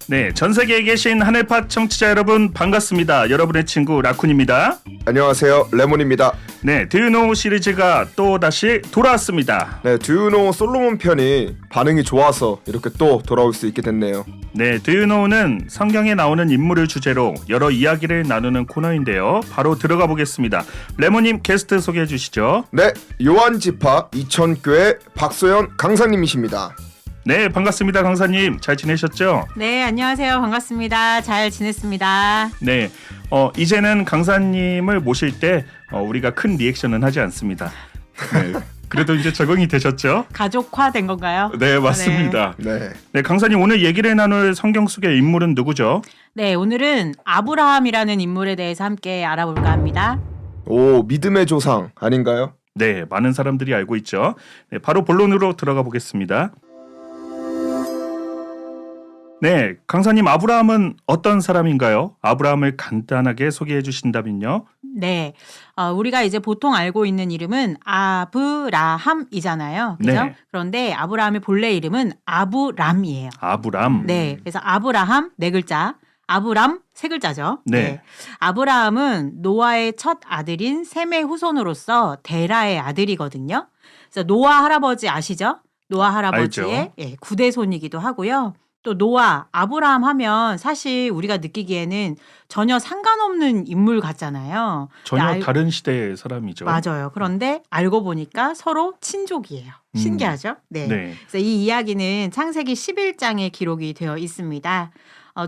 네, 전 세계에 계신 하늘팟 청취자 여러분 반갑습니다. 여러분의 친구 라쿤입니다. 안녕하세요, 레몬입니다. 네, 드유노 시리즈가 또 다시 돌아왔습니다. 네, 드유노 솔로몬 편이 반응이 좋아서 이렇게 또 돌아올 수 있게 됐네요. 네, 드유노는 성경에 나오는 인물을 주제로 여러 이야기를 나누는 코너인데요. 바로 들어가 보겠습니다. 레몬님 게스트 소개해 주시죠. 네, 요한지파 이천교회 박소연 강사님이십니다. 네, 반갑습니다. 강사님. 잘 지내셨죠? 네, 안녕하세요. 반갑습니다. 잘 지냈습니다. 네, 이제는 강사님을 모실 때 우리가 큰 리액션은 하지 않습니다. 네, 그래도 이제 적응이 되셨죠? 가족화된 건가요? 네, 맞습니다. 네, 네, 강사님 오늘 얘기를 나눌 성경 속의 인물은 누구죠? 네, 오늘은 아브라함이라는 인물에 대해서 함께 알아볼까 합니다. 오, 믿음의 조상 아닌가요? 네, 많은 사람들이 알고 있죠. 네, 바로 본론으로 들어가 보겠습니다. 네, 강사님 아브라함은 어떤 사람인가요? 아브라함을 간단하게 소개해 주신다면요. 네, 우리가 이제 보통 알고 있는 이름은 아브라함이잖아요. 그죠? 네. 그런데 아브라함의 본래 이름은 아브람이에요. 아브람. 네, 그래서 아브라함 네 글자, 아브람 세 글자죠. 네. 아브라함은 노아의 첫 아들인 셈의 후손으로서 데라의 아들이거든요. 그래서 노아 할아버지 아시죠? 노아 할아버지의 알죠. 9대손이기도 하고요. 또 노아, 아브라함 하면 사실 우리가 느끼기에는 전혀 상관없는 인물 같잖아요. 전혀 다른 시대의 사람이죠. 맞아요. 그런데 알고 보니까 서로 친족이에요. 신기하죠? 네. 네. 그래서 이 이야기는 창세기 11장에 기록이 되어 있습니다.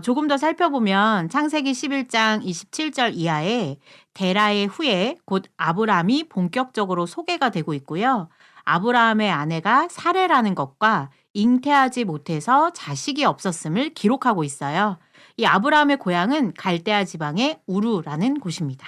조금 더 살펴보면 창세기 11장 27절 이하에 데라의 후예 곧 아브람이 본격적으로 소개가 되고 있고요. 아브라함의 아내가 사레라는 것과 잉태하지 못해서 자식이 없었음을 기록하고 있어요. 이 아브라함의 고향은 갈대아 지방의 우르라는 곳입니다.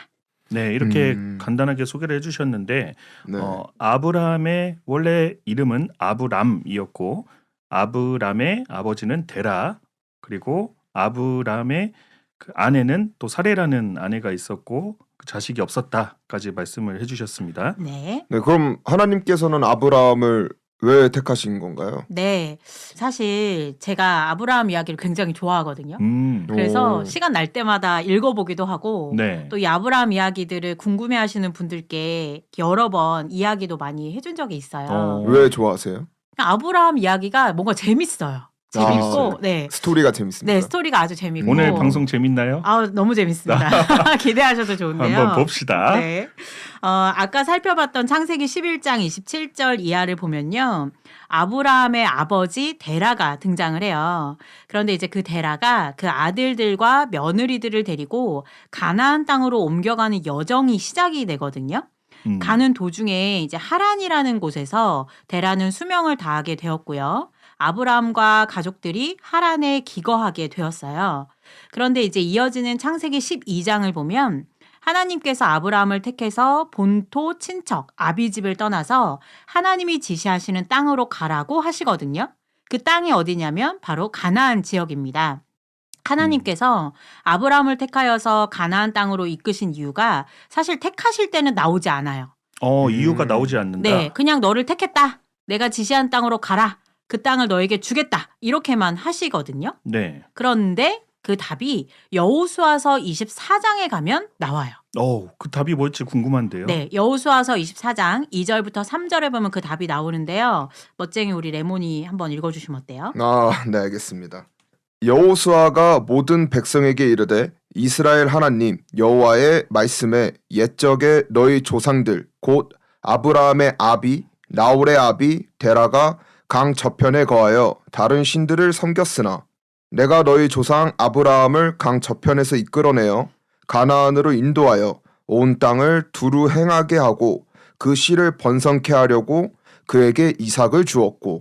네, 이렇게 간단하게 소개를 해주셨는데 네. 아브라함의 원래 이름은 아브람이었고 아브람의 아버지는 데라 그리고 아브람의 그 아내는 또 사레라는 아내가 있었고 그 자식이 없었다까지 말씀을 해주셨습니다. 네. 네, 그럼 하나님께서는 아브라함을 왜 택하신 건가요? 네. 사실 제가 아브라함 이야기를 굉장히 좋아하거든요. 그래서 오. 시간 날 때마다 읽어보기도 하고 네. 또 이 아브라함 이야기들을 궁금해하시는 분들께 여러 번 이야기도 많이 해준 적이 있어요. 왜 좋아하세요? 아브라함 이야기가 뭔가 재밌어요. 재밌고, 아, 네. 스토리가 재밌습니다. 네, 스토리가 아주 재밌고. 오늘 방송 재밌나요? 너무 재밌습니다. 기대하셔도 좋은데요. 한번 봅시다. 네. 아까 살펴봤던 창세기 11장 27절 이하를 보면요. 아브라함의 아버지 데라가 등장을 해요. 그런데 이제 그 데라가 그 아들들과 며느리들을 데리고 가나안 땅으로 옮겨가는 여정이 시작이 되거든요. 가는 도중에 이제 하란이라는 곳에서 데라는 수명을 다하게 되었고요. 아브라함과 가족들이 하란에 기거하게 되었어요. 그런데 이제 이어지는 창세기 12장을 보면 하나님께서 아브라함을 택해서 본토 친척 아비집을 떠나서 하나님이 지시하시는 땅으로 가라고 하시거든요. 그 땅이 어디냐면 바로 가나안 지역입니다. 하나님께서 아브라함을 택하여서 가나안 땅으로 이끄신 이유가 사실 택하실 때는 나오지 않아요. 이유가 나오지 않는다. 네, 그냥 너를 택했다. 내가 지시한 땅으로 가라. 그 땅을 너에게 주겠다. 이렇게만 하시거든요. 네. 그런데 그 답이 여호수아서 24장에 가면 나와요. 그 답이 뭘지 궁금한데요. 네, 여호수아서 24장 2절부터 3절에 보면 그 답이 나오는데요. 멋쟁이 우리 레몬이 한번 읽어주시면 어때요? 네, 알겠습니다. 여호수아가 모든 백성에게 이르되 이스라엘 하나님 여호와의 말씀에 옛적에 너희 조상들 곧 아브라함의 아비 나홀의 아비 데라가 강 저편에 거하여 다른 신들을 섬겼으나 내가 너희 조상 아브라함을 강 저편에서 이끌어내어 가나안으로 인도하여 온 땅을 두루 행하게 하고 그 씨를 번성케 하려고 그에게 이삭을 주었고.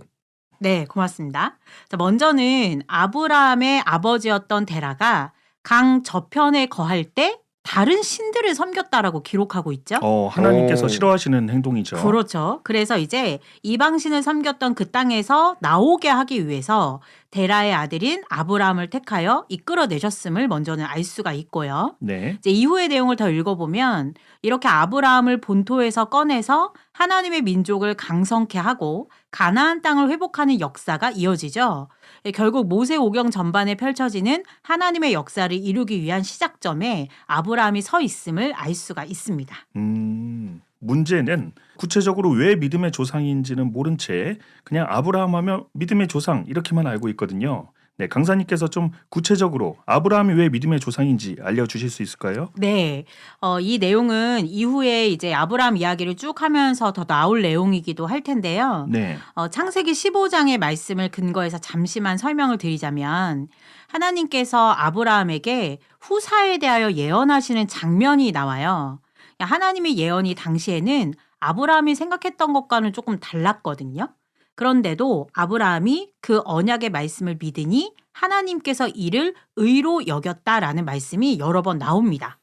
네, 고맙습니다. 자, 먼저는 아브라함의 아버지였던 데라가 강 저편에 거할 때 다른 신들을 섬겼다라고 기록하고 있죠. 하나님께서 오. 싫어하시는 행동이죠. 그렇죠. 그래서 이제 이방신을 섬겼던 그 땅에서 나오게 하기 위해서 데라의 아들인 아브라함을 택하여 이끌어내셨음을 먼저는 알 수가 있고요. 네. 이제 이후의 내용을 더 읽어보면 이렇게 아브라함을 본토에서 꺼내서 하나님의 민족을 강성케 하고 가나안 땅을 회복하는 역사가 이어지죠. 결국 모세 오경 전반에 펼쳐지는 하나님의 역사를 이루기 위한 시작점에 아브라함이 서 있음을 알 수가 있습니다. 문제는 구체적으로 왜 믿음의 조상인지는 모른 채 그냥 아브라함 하면 믿음의 조상 이렇게만 알고 있거든요. 네, 강사님께서 좀 구체적으로 아브라함이 왜 믿음의 조상인지 알려주실 수 있을까요? 네, 이 내용은 이후에 이제 아브라함 이야기를 쭉 하면서 더 나올 내용이기도 할 텐데요. 네. 창세기 15장의 말씀을 근거해서 잠시만 설명을 드리자면 하나님께서 아브라함에게 후사에 대하여 예언하시는 장면이 나와요. 하나님의 예언이 당시에는 아브라함이 생각했던 것과는 조금 달랐거든요. 그런데도 아브라함이 그 언약의 말씀을 믿으니 하나님께서 이를 의로 여겼다라는 말씀이 여러 번 나옵니다.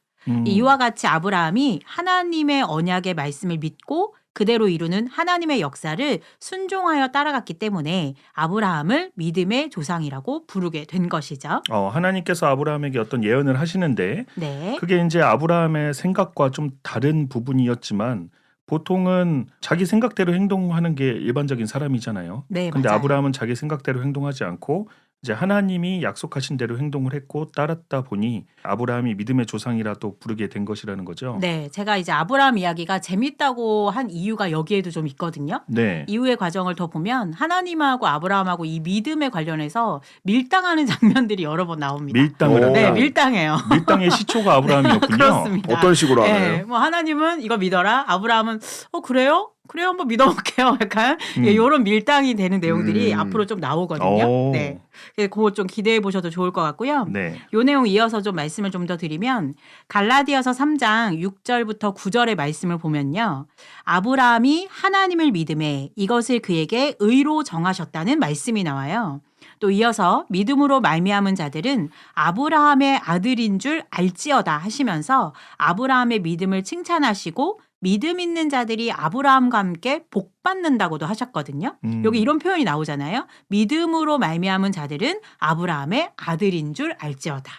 이와 같이 아브라함이 하나님의 언약의 말씀을 믿고 그대로 이루는 하나님의 역사를 순종하여 따라갔기 때문에 아브라함을 믿음의 조상이라고 부르게 된 것이죠. 하나님께서 아브라함에게 어떤 예언을 하시는데 네. 그게 이제 아브라함의 생각과 좀 다른 부분이었지만 보통은 자기 생각대로 행동하는 게 일반적인 사람이잖아요. 네, 근데 맞아요. 아브라함은 자기 생각대로 행동하지 않고 이제 하나님이 약속하신 대로 행동을 했고 따랐다 보니 아브라함이 믿음의 조상이라도 부르게 된 것이라는 거죠. 네, 제가 이제 아브라함 이야기가 재밌다고 한 이유가 여기에도 좀 있거든요. 네. 이후의 과정을 더 보면 하나님하고 아브라함하고 이 믿음에 관련해서 밀당하는 장면들이 여러 번 나옵니다. 밀당을 오. 네, 한다. 밀당해요. 밀당의 시초가 아브라함이었군요. 그렇습니다. 어떤 식으로 네, 하나요? 뭐 하나님은 이거 믿어라. 아브라함은 그래요? 그래요, 한번 믿어볼게요. 약간 이런 밀당이 되는 내용들이 앞으로 좀 나오거든요. 오. 네, 그거 좀 기대해 보셔도 좋을 것 같고요. 네. 요 내용 이어서 좀 말씀을 좀 더 드리면 갈라디아서 3장 6절부터 9절의 말씀을 보면요. 아브라함이 하나님을 믿음에 이것을 그에게 의로 정하셨다는 말씀이 나와요. 또 이어서 믿음으로 말미암은 자들은 아브라함의 아들인 줄 알지어다 하시면서 아브라함의 믿음을 칭찬하시고 믿음 있는 자들이 아브라함과 함께 복 받는다고도 하셨거든요. 여기 이런 표현이 나오잖아요. 믿음으로 말미암은 자들은 아브라함의 아들인 줄 알지어다.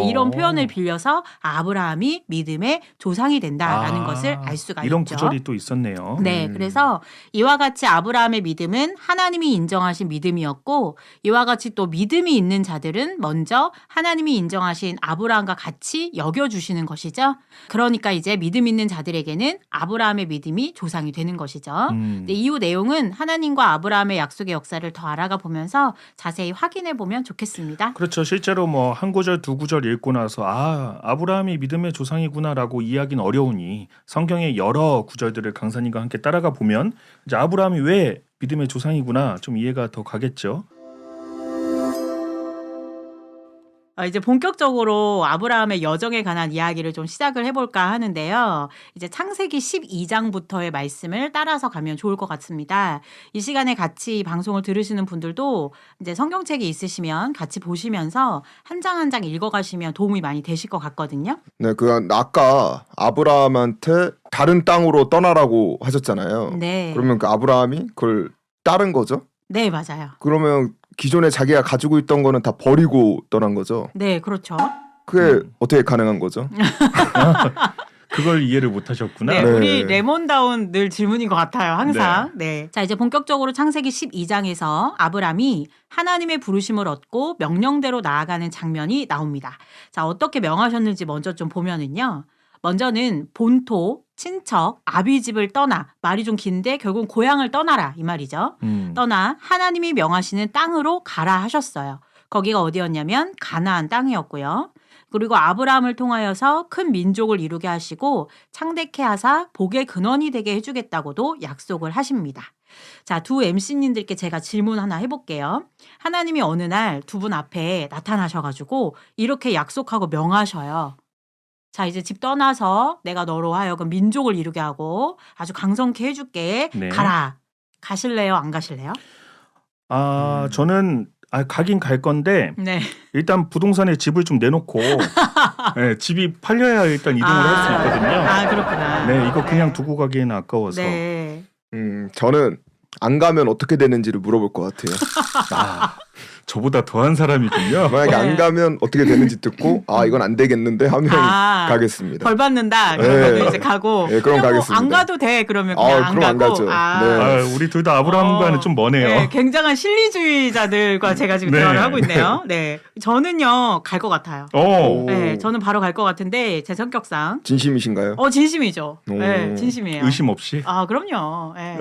이런 표현을 빌려서 아브라함이 믿음의 조상이 된다라는 것을 알 수가 이런 있죠. 구절이 또 있었네요. 네, 그래서 이와 같이 아브라함의 믿음은 하나님이 인정하신 믿음이었고 이와 같이 또 믿음이 있는 자들은 먼저 하나님이 인정하신 아브라함과 같이 여겨주시는 것이죠. 그러니까 이제 믿음 있는 자들에게는 아브라함의 믿음이 조상이 되는 것이죠. 네, 이후 내용은 하나님과 아브라함의 약속의 역사를 더 알아가 보면서 자세히 확인해 보면 좋겠습니다. 그렇죠. 실제로 뭐 한 구절 두 구절 읽고 나서 아브라함이 믿음의 조상이구나라고 이해하기는 어려우니 성경의 여러 구절들을 강사님과 함께 따라가 보면 이제 아브라함이 왜 믿음의 조상이구나 좀 이해가 더 가겠죠. 이제 본격적으로 아브라함의 여정에 관한 이야기를 좀 시작을 해볼까 하는데요. 이제 창세기 12장부터의 말씀을 따라서 가면 좋을 것 같습니다. 이 시간에 같이 방송을 들으시는 분들도 이제 성경책이 있으시면 같이 보시면서 한 장 한 장 읽어가시면 도움이 많이 되실 것 같거든요. 네, 아까 아브라함한테 다른 땅으로 떠나라고 하셨잖아요. 네. 그러면 그 아브라함이 그걸 따른 거죠? 네, 맞아요. 그러면 기존에 자기가 가지고 있던 거는 다 버리고 떠난 거죠? 네, 그렇죠. 그게 어떻게 가능한 거죠? 그걸 이해를 못하셨구나. 네, 네. 우리 레몬다운 늘 질문인 것 같아요. 항상. 네. 자, 이제 본격적으로 창세기 12장에서 아브람이 하나님의 부르심을 얻고 명령대로 나아가는 장면이 나옵니다. 자, 어떻게 명하셨는지 먼저 좀 보면은요. 먼저는 본토, 친척, 아비 집을 떠나, 말이 좀 긴데 결국은 고향을 떠나라 이 말이죠. 떠나 하나님이 명하시는 땅으로 가라 하셨어요. 거기가 어디였냐면 가나안 땅이었고요. 그리고 아브라함을 통하여서 큰 민족을 이루게 하시고 창대케 하사 복의 근원이 되게 해주겠다고도 약속을 하십니다. 자, 두 MC님들께 제가 질문 하나 해볼게요. 하나님이 어느 날 두 분 앞에 나타나셔가지고 이렇게 약속하고 명하셔요. 자, 이제 집 떠나서 내가 너로 하여금 민족을 이루게 하고 아주 강성케 해줄게. 네. 가라. 가실래요? 안 가실래요? 저는 가긴 갈 건데 네. 일단 부동산에 집을 좀 내놓고 네, 집이 팔려야 일단 이동을 할 수 있거든요. 그렇구나. 네, 이거 그냥 두고 가기에는 아까워서. 네. 저는 안 가면 어떻게 되는지를 물어볼 것 같아요. 저보다 더한 사람이군요. 만약에 네. 안 가면 어떻게 되는지 듣고 아 이건 안 되겠는데 하면 가겠습니다. 벌 받는다. 네. 그러면 이제 가고. 네, 그럼 그냥 가겠습니다. 안 가도 돼. 그러면 그냥 안 그럼 안 가고. 가죠. 네. 아, 우리 둘 다 아브라함과는 좀 머네요. 네, 굉장한 실리주의자들과 제가 지금 네. 대화를 하고 있네요. 네, 저는요 갈 것 같아요. 오. 네, 저는 바로 갈 것 같은데 제 성격상. 진심이신가요? 진심이죠. 오. 네, 진심이에요. 의심 없이. 아, 그럼요. 네.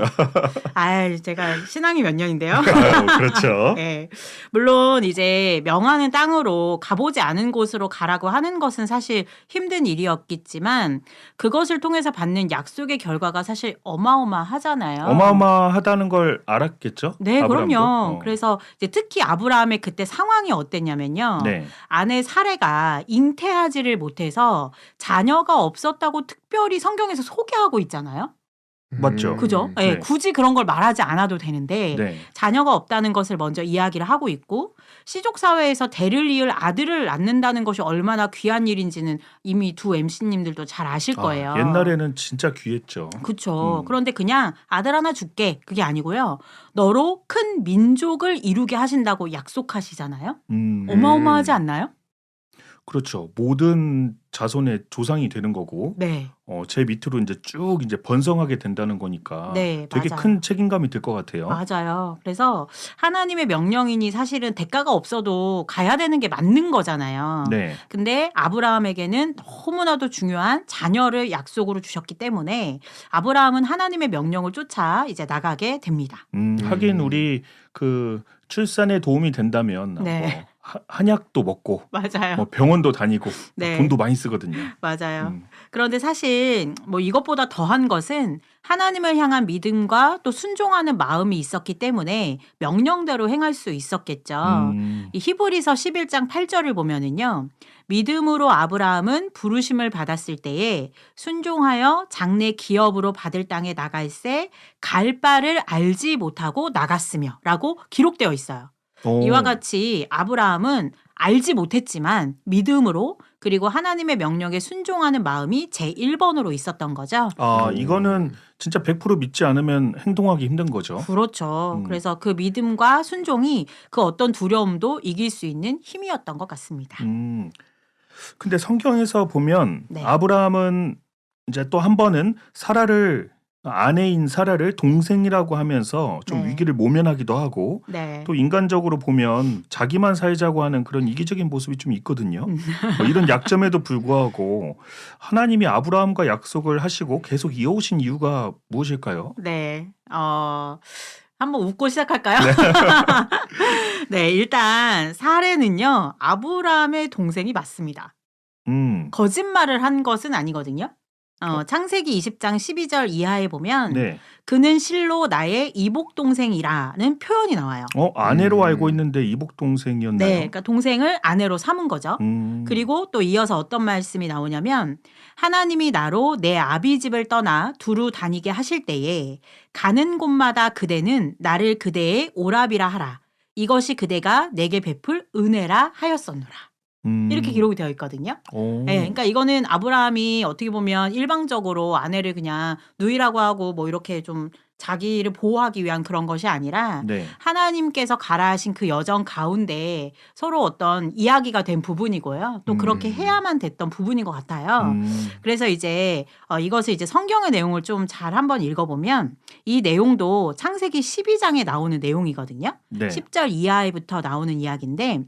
제가 신앙이 몇 년인데요. 아유, 그렇죠. 네. 물론 이제 명하는 땅으로 가보지 않은 곳으로 가라고 하는 것은 사실 힘든 일이었겠지만 그것을 통해서 받는 약속의 결과가 사실 어마어마하잖아요. 어마어마하다는 걸 알았겠죠? 네, 아브라함도? 그럼요. 그래서 이제 특히 아브라함의 그때 상황이 어땠냐면요. 네. 아내 사레가 잉태하지를 못해서 자녀가 없었다고 특별히 성경에서 소개하고 있잖아요. 맞죠. 그죠? 네. 네, 굳이 그런 걸 말하지 않아도 되는데 네. 자녀가 없다는 것을 먼저 이야기를 하고 있고 시족 사회에서 대를 이을 아들을 낳는다는 것이 얼마나 귀한 일인지는 이미 두 MC님들도 잘 아실 거예요. 옛날에는 진짜 귀했죠. 그렇죠. 그런데 그냥 아들 하나 줄게 그게 아니고요. 너로 큰 민족을 이루게 하신다고 약속하시잖아요. 어마어마하지 않나요? 그렇죠. 모든 자손의 조상이 되는 거고, 네. 제 밑으로 이제 쭉 이제 번성하게 된다는 거니까 네, 되게 맞아요. 큰 책임감이 들 것 같아요. 맞아요. 그래서 하나님의 명령이니 사실은 대가가 없어도 가야 되는 게 맞는 거잖아요. 네. 근데 아브라함에게는 너무나도 중요한 자녀를 약속으로 주셨기 때문에 아브라함은 하나님의 명령을 쫓아 이제 나가게 됩니다. 하긴 우리 그 출산에 도움이 된다면 네. 뭐 한약도 먹고 맞아요. 뭐 병원도 다니고 네. 돈도 많이 쓰거든요. 맞아요. 음. 그런데 사실 뭐 이것보다 더한 것은 하나님을 향한 믿음과 또 순종하는 마음이 있었기 때문에 명령대로 행할 수 있었겠죠. 이 히브리서 11장 8절을 보면은요. 믿음으로 아브라함은 부르심을 받았을 때에 순종하여 장래 기업으로 받을 땅에 나갈새 갈 바를 알지 못하고 나갔으며 라고 기록되어 있어요. 이와 같이 아브라함은 알지 못했지만 믿음으로 그리고 하나님의 명령에 순종하는 마음이 제1번으로 있었던 거죠. 이거는 진짜 100% 믿지 않으면 행동하기 힘든 거죠. 그렇죠. 그래서 그 믿음과 순종이 그 어떤 두려움도 이길 수 있는 힘이었던 것 같습니다. 근데 성경에서 보면 네. 아브라함은 이제 또 한 번은 아내인 사라를 동생이라고 하면서 좀 네. 위기를 모면하기도 하고 네. 또 인간적으로 보면 자기만 살자고 하는 그런 이기적인 모습이 좀 있거든요. 뭐 이런 약점에도 불구하고 하나님이 아브라함과 약속을 하시고 계속 이어오신 이유가 무엇일까요? 네. 한번 웃고 시작할까요? 네, 일단 사레는요. 아브라함의 동생이 맞습니다. 거짓말을 한 것은 아니거든요. 창세기 20장 12절 이하에 보면 네. 그는 실로 나의 이복 동생이라는 표현이 나와요. 아내로 알고 있는데 이복 동생이었나요? 네, 그러니까 동생을 아내로 삼은 거죠. 그리고 또 이어서 어떤 말씀이 나오냐면 하나님이 나로 내 아비 집을 떠나 두루 다니게 하실 때에 가는 곳마다 그대는 나를 그대의 오라비라 하라. 이것이 그대가 내게 베풀 은혜라 하였었노라. 이렇게 기록이 되어 있거든요. 네, 그러니까 이거는 아브라함이 어떻게 보면 일방적으로 아내를 그냥 누이라고 하고 뭐 이렇게 좀 자기를 보호하기 위한 그런 것이 아니라 네. 하나님께서 가라 하신 그 여정 가운데 서로 어떤 이야기가 된 부분이고요. 또 그렇게 해야만 됐던 부분인 것 같아요. 그래서 이제 이것을 이제 성경의 내용을 좀 잘 한번 읽어보면 이 내용도 창세기 12장에 나오는 내용이거든요. 네. 10절 이하부터 나오는 이야기인데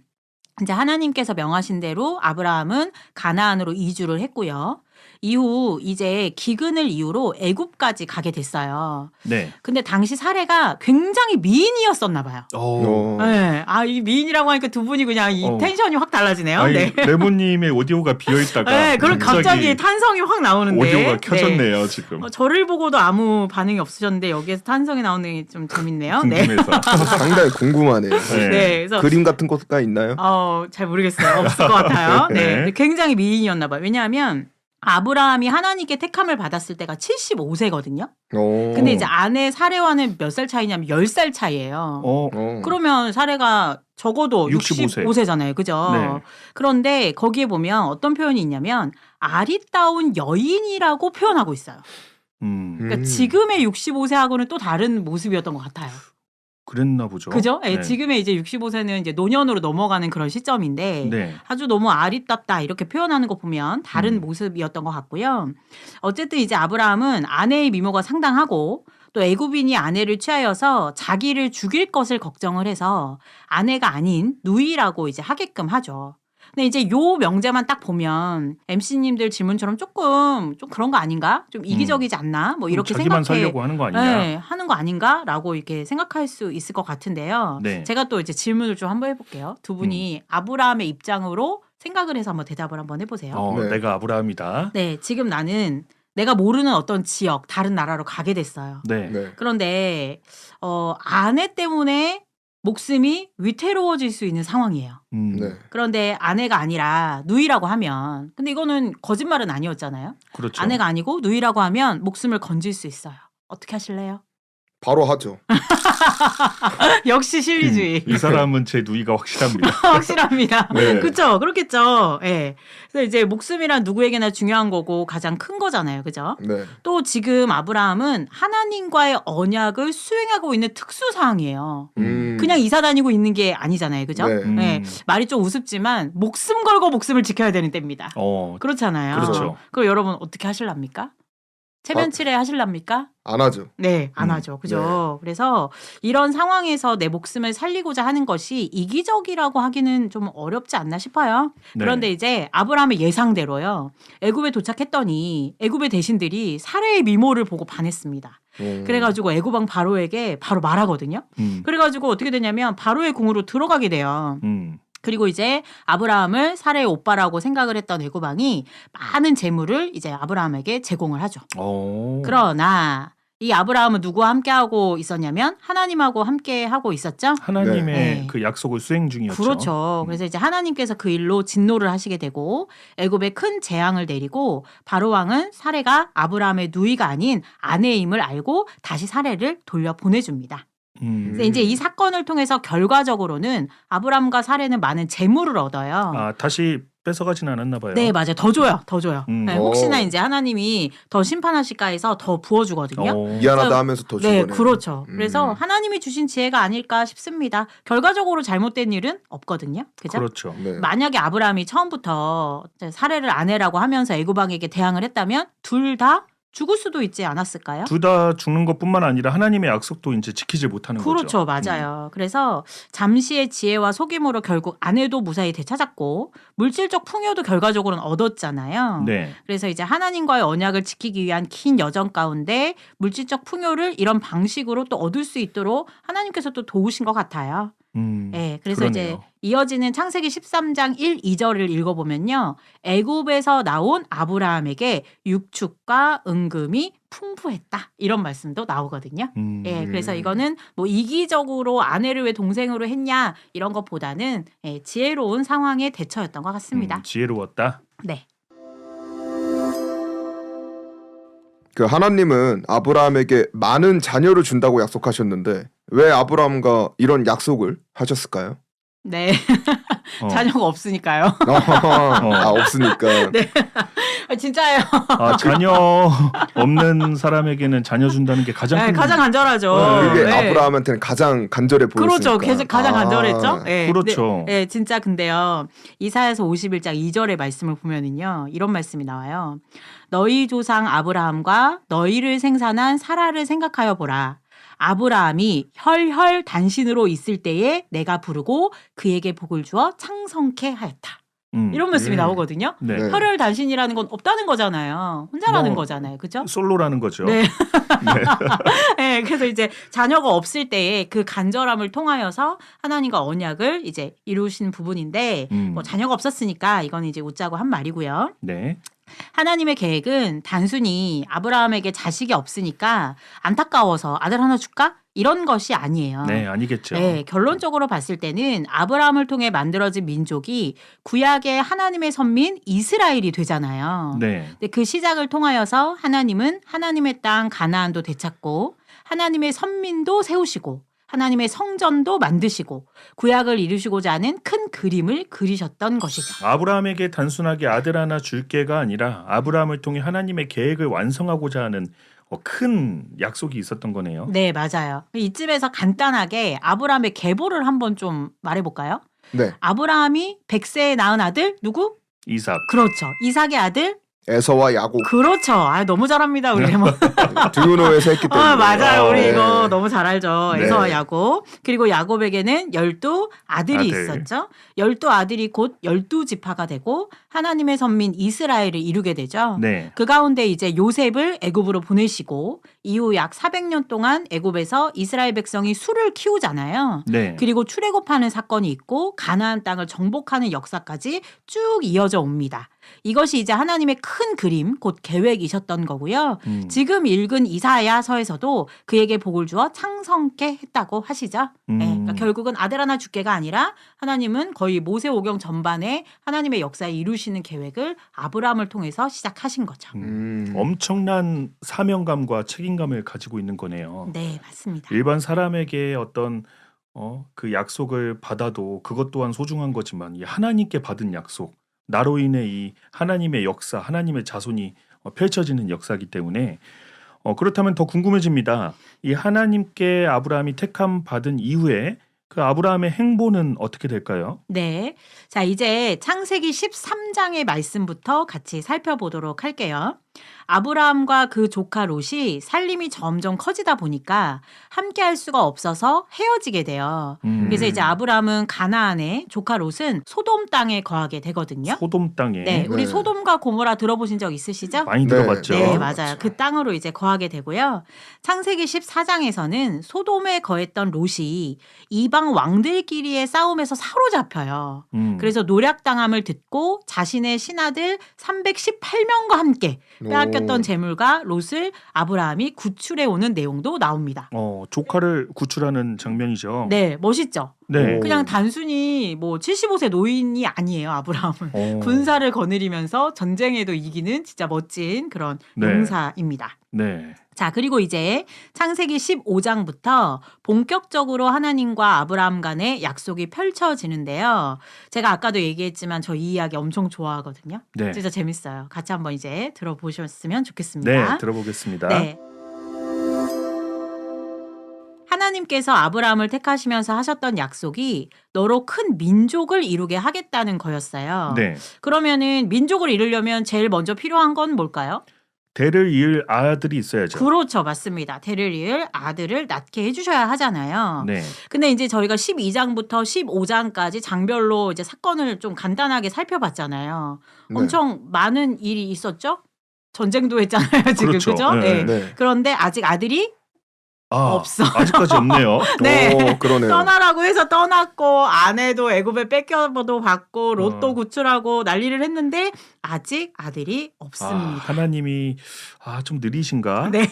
이제 하나님께서 명하신 대로 아브라함은 가나안으로 이주를 했고요. 이후 이제 기근을 이유로 애굽까지 가게 됐어요. 네. 근데 당시 사례가 굉장히 미인이었었나 봐요. 네. 이 미인이라고 하니까 두 분이 그냥 이 텐션이 확 달라지네요. 네. 레모님의 오디오가 비어 있다가 네, 그럼 갑자기 탄성이 확 나오는데 오디오가 켜졌네요, 지금. 저를 보고도 아무 반응이 없으셨는데 여기에서 탄성이 나오는 게 좀 재밌네요. 궁금해서. 상당히 궁금하네요. 네, 그래서 그림 같은 것가 있나요? 잘 모르겠어요. 없을 것 같아요. 네. 네. 근데 굉장히 미인이었나 봐요. 왜냐하면 아브라함이 하나님께 택함을 받았을 때가 75세거든요. 근데 이제 아내 사레와는 몇 살 차이냐면 10살 차이예요. 그러면 사레가 적어도 65세잖아요. 그죠? 네. 그런데 거기에 보면 어떤 표현이 있냐면 아리따운 여인이라고 표현하고 있어요. 그러니까 지금의 65세하고는 또 다른 모습이었던 것 같아요. 그랬나 보죠. 그죠? 예, 네. 지금의 이제 65세는 이제 노년으로 넘어가는 그런 시점인데 네. 아주 너무 아리답다 이렇게 표현하는 거 보면 다른 음. 모습이었던 것 같고요. 어쨌든 이제 아브라함은 아내의 미모가 상당하고 또 애굽인이 아내를 취하여서 자기를 죽일 것을 걱정을 해서 아내가 아닌 누이라고 이제 하게끔 하죠. 근데 이제 요 명제만 딱 보면 MC님들 질문처럼 조금 좀 그런 거 아닌가? 좀 이기적이지 않나? 뭐 이렇게 자기만 생각해. 살려고 하는 거 아니냐. 네, 하는 거 아닌가라고 이렇게 생각할 수 있을 것 같은데요. 네. 제가 또 이제 질문을 좀 한번 해볼게요. 두 분이 아브라함의 입장으로 생각을 해서 한번 대답을 한번 해보세요. 네. 내가 아브라함이다. 네, 지금 나는 내가 모르는 어떤 지역, 다른 나라로 가게 됐어요. 네. 네. 그런데 아내 때문에 목숨이 위태로워질 수 있는 상황이에요. 네. 그런데 아내가 아니라 누이라고 하면, 근데 이거는 거짓말은 아니었잖아요. 그렇죠. 아내가 아니고 누이라고 하면 목숨을 건질 수 있어요. 어떻게 하실래요? 바로 하죠. 역시 실리주의. 이 사람은 제 누이가 확실합니다. 확실합니다. 네. 그렇죠. 그렇겠죠. 예. 그래서 이제 목숨이란 누구에게나 중요한 거고 가장 큰 거잖아요. 그죠? 네. 또 지금 아브라함은 하나님과의 언약을 수행하고 있는 특수 사항이에요. 그냥 이사 다니고 있는 게 아니잖아요. 그죠? 네. 네. 말이 좀 우습지만 목숨 걸고 목숨을 지켜야 되는 때입니다. 어, 그렇잖아요. 그렇죠. 그럼 여러분 어떻게 하실랍니까? 체면치레 하실랍니까? 안 하죠. 네, 안 하죠. 그죠? 그래서 이런 상황에서 내 목숨을 살리고자 하는 것이 이기적이라고 하기는 좀 어렵지 않나 싶어요. 네. 그런데 이제 아브라함의 예상대로요. 애굽에 도착했더니 애굽의 대신들이 사례의 미모를 보고 반했습니다. 그래가지고 애굽 왕 바로에게 바로 말하거든요. 그래가지고 어떻게 되냐면 바로의 궁으로 들어가게 돼요. 그리고 이제 아브라함을 사례의 오빠라고 생각을 했던 애굽 왕이 많은 재물을 이제 아브라함에게 제공을 하죠. 그러나 이 아브라함은 누구와 함께하고 있었냐면 하나님하고 함께하고 있었죠. 하나님의 네. 그 약속을 수행 중이었죠. 그렇죠. 그래서 이제 하나님께서 그 일로 진노를 하시게 되고 애굽에 큰 재앙을 내리고 바로 왕은 사례가 아브라함의 누이가 아닌 아내임을 알고 다시 사례를 돌려 보내줍니다. 그래서 이제 이 사건을 통해서 결과적으로는 아브라함과 사례는 많은 재물을 얻어요. 아, 다시 뺏어가진 않았나 봐요. 네, 맞아요. 더 줘요. 더 줘요. 네, 혹시나 오. 이제 하나님이 더 심판하실까 해서 더 부어주거든요. 미안하다 하면서 더 네, 주거든요. 그렇죠. 그래서 하나님이 주신 지혜가 아닐까 싶습니다. 결과적으로 잘못된 일은 없거든요. 그죠? 그렇죠. 네. 만약에 아브라함이 처음부터 사례를 아내라고 하면서 애굽 왕에게 대항을 했다면 둘 다 죽을 수도 있지 않았을까요? 둘 다 죽는 것뿐만 아니라 하나님의 약속도 이제 지키지 못하는 그렇죠. 거죠. 맞아요. 그래서 잠시의 지혜와 속임으로 결국 아내도 무사히 되찾았고 물질적 풍요도 결과적으로는 얻었잖아요. 네. 그래서 이제 하나님과의 언약을 지키기 위한 긴 여정 가운데 물질적 풍요를 이런 방식으로 또 얻을 수 있도록 하나님께서 또 도우신 것 같아요. 네, 그래서 그러네요. 이제 이어지는 창세기 13장 1, 2절을 읽어보면요. 애굽에서 나온 아브라함에게 육축과 은금이 풍부했다. 이런 말씀도 나오거든요. 예, 그래서 이거는 뭐 이기적으로 아내를 왜 동생으로 했냐 이런 것보다는 예, 지혜로운 상황의 대처였던 것 같습니다. 지혜로웠다. 네. 그 하나님은 아브라함에게 많은 자녀를 준다고 약속하셨는데 왜 아브라함과 이런 약속을 하셨을까요? 네. 어. 자녀가 없으니까요. 없으니까. 네. 진짜예요. 아, 자녀 없는 사람에게는 자녀 준다는 게 가장 네, 큰 가장 간절하죠. 그게 네. 아브라함한테는 가장 간절해 보였으니까. 그렇죠. 가장 간절했죠. 네. 그렇죠. 네, 진짜 근데요. 이사야서 51장 2절의 말씀을 보면은요. 이런 말씀이 나와요. 너희 조상 아브라함과 너희를 생산한 사라를 생각하여 보라. 아브라함이 혈혈 단신으로 있을 때에 내가 부르고 그에게 복을 주어 창성케 하였다. 이런 말씀이 나오거든요. 네. 네. 혈혈 단신이라는 건 없다는 거잖아요. 혼자라는 뭐, 거잖아요. 그죠? 솔로라는 거죠. 네. 네. 그래서 이제 자녀가 없을 때에 그 간절함을 통하여서 하나님과 언약을 이제 이루신 부분인데 뭐 자녀가 없었으니까 이건 이제 웃자고 한 말이고요. 네. 하나님의 계획은 단순히 아브라함에게 자식이 없으니까 안타까워서 아들 하나 줄까? 이런 것이 아니에요. 네, 아니겠죠. 네, 결론적으로 봤을 때는 아브라함을 통해 만들어진 민족이 구약의 하나님의 선민 이스라엘이 되잖아요. 네. 근데 그 시작을 통하여서 하나님은 하나님의 땅 가나안도 되찾고 하나님의 선민도 세우시고 하나님의 성전도 만드시고 구약을 이루시고자 하는 큰 그림을 그리셨던 것이죠. 아브라함에게 단순하게 아들 하나 줄게가 아니라 아브라함을 통해 하나님의 계획을 완성하고자 하는 큰 약속이 있었던 거네요. 네, 맞아요. 이쯤에서 간단하게 아브라함의 계보를 한번 좀 말해볼까요? 네. 아브라함이 100세에 낳은 아들 누구? 이삭. 그렇죠. 이삭의 아들? 에서와 야곱 그렇죠. 아, 너무 잘합니다. 우리 뭐. 드유노에서 했기 때문에. 맞아요. 우리 네. 이거 너무 잘 알죠. 네. 에서와 야곱. 그리고 야곱에게는 12 아들이 아들. 있었죠. 12 아들이 곧 12지파가 되고 하나님의 선민 이스라엘을 이루게 되죠. 네. 그 가운데 이제 요셉을 애굽으로 보내시고 이후 약 400년 동안 애굽에서 이스라엘 백성이 술을 키우잖아요. 네. 그리고 출애굽하는 사건이 있고 가나안 땅을 정복하는 역사까지 쭉 이어져 옵니다. 이것이 이제 하나님의 큰 그림, 곧 계획이셨던 거고요. 지금 읽은 이사야서에서도 그에게 복을 주어 창성케 했다고 하시죠. 네, 그러니까 결국은 아들 하나 주께가 아니라 하나님은 거의 모세오경 전반에 하나님의 역사에 이루시는 계획을 아브라함을 통해서 시작하신 거죠. 엄청난 사명감과 책임감을 가지고 있는 거네요. 네, 맞습니다. 일반 사람에게 어떤 그 약속을 받아도 그것 또한 소중한 거지만 이 하나님께 받은 약속, 나로 인해 이 하나님의 역사, 하나님의 자손이 펼쳐지는 역사이기 때문에 그렇다면 더 궁금해집니다. 이 하나님께 아브라함이 택함 받은 이후에 그 아브라함의 행보는 어떻게 될까요? 네. 자, 이제 창세기 13장의 말씀부터 같이 살펴보도록 할게요. 아브라함과 그 조카 롯이 살림이 점점 커지다 보니까 함께 할 수가 없어서 헤어지게 돼요. 그래서 이제 아브라함은 가나안에, 조카 롯은 소돔 땅에 거하게 되거든요. 소돔 땅에. 네, 우리 네. 소돔과 고모라 들어보신 적 있으시죠? 많이 네. 들어봤죠. 네, 맞아요. 그 땅으로 이제 거하게 되고요. 창세기 14장에서는 소돔에 거했던 롯이 이방 왕들끼리의 싸움에서 사로잡혀요. 그래서 노략당함을 듣고 자신의 신하들 318명과 함께 빼앗겼던 재물과 롯을 아브라함이 구출해 오는 내용도 나옵니다. 조카를 구출하는 장면이죠. 네, 멋있죠? 네. 그냥 단순히 뭐 75세 노인이 아니에요, 아브라함은. 군사를 거느리면서 전쟁에도 이기는 진짜 멋진 그런 네. 용사입니다. 네. 자, 그리고 이제 창세기 15장부터 본격적으로 하나님과 아브라함 간의 약속이 펼쳐지는데요. 제가 아까도 얘기했지만 저 이 이야기 엄청 좋아하거든요. 네. 진짜 재밌어요. 같이 한번 이제 들어보셨으면 좋겠습니다. 네, 들어보겠습니다. 네. 하나님께서 아브라함을 택하시면서 하셨던 약속이 너로 큰 민족을 이루게 하겠다는 거였어요. 네. 그러면은 민족을 이루려면 제일 먼저 필요한 건 뭘까요? 대를 이을 아들이 있어야죠. 그렇죠. 맞습니다. 대를 이을 아들을 낳게 해주셔야 하잖아요. 네. 근데 이제 저희가 12장부터 15장까지 장별로 이제 사건을 좀 간단하게 살펴봤잖아요. 네. 엄청 많은 일이 있었죠? 전쟁도 했잖아요. 지금. 그렇죠. 그죠? 네. 네. 그런데 아직 아들이 없어. 아직까지 없네요. 네. 그러네요. 떠나라고 해서 떠났고 아내도 애굽에 뺏겨도 받고 롯도 어. 구출하고 난리를 했는데 아직 아들이 없습니다. 하나님이 좀 느리신가? 네.